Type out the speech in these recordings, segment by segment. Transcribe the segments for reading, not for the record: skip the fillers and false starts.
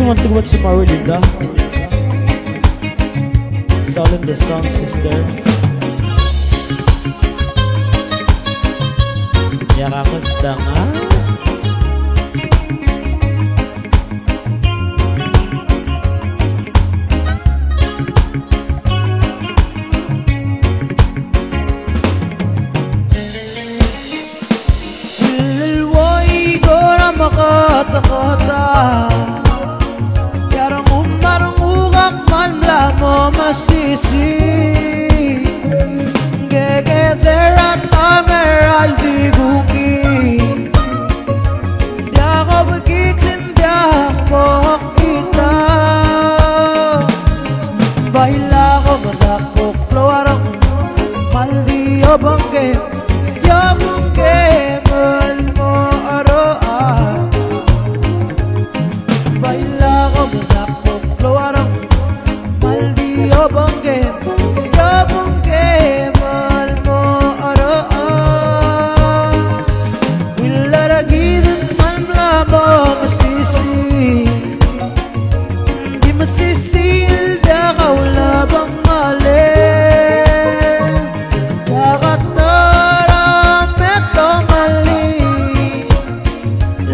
you want to watch some Linda? It's all in the song, sister. Yakamot na nga. Ilway ko na makatakata Yarang umarungukak man mo masisi Gegeder at ameral di guki Dia ko begiklin dia ko kita Baila ko badakok luarang maldi o bangke Ya bangke malmo aroan Baila ko badakok luarang maldi o bangke Ya bangke malmo aroan Wila ragidin man mlabo masisi Di masisil da kaulabang malin Yakatara meto mali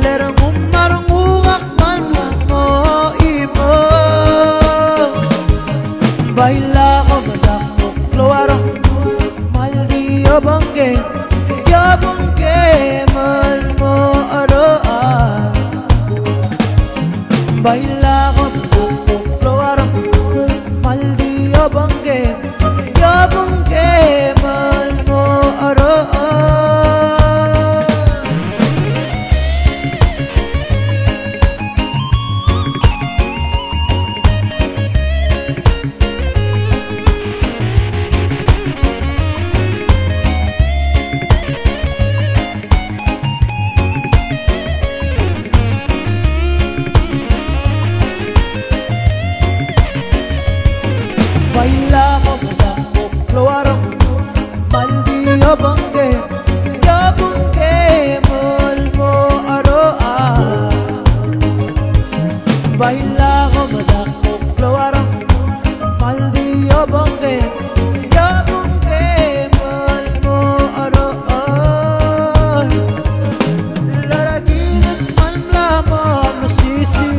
Lerang umarungukak man mo imo Baila ko badakok luarang maldi o bangke Ya bangke malmo aroan Baila ko badakok luarang maldi o bangke Ya bangke malmo aroan Baila ko badakok luarang maldi o bangke Ya bangke malmo aroan Baila ko badakok luarang maldi o bangke Ya bangke malmo aroan Laraginan man mlamo masisi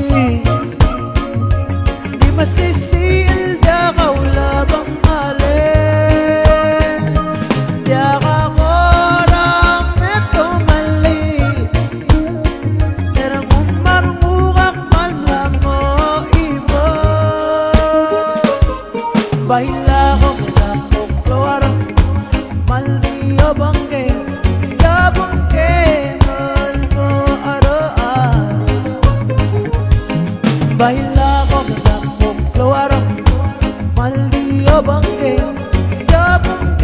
Di masisil da kaulabang malin Dia kakorang meto mali Derang umarungukak man mlamo ibo Baila ko badakok luarang maldi o bangke Ya bangke malmo aroan Baila ko badakok luarang maldi o bangke Ya bangke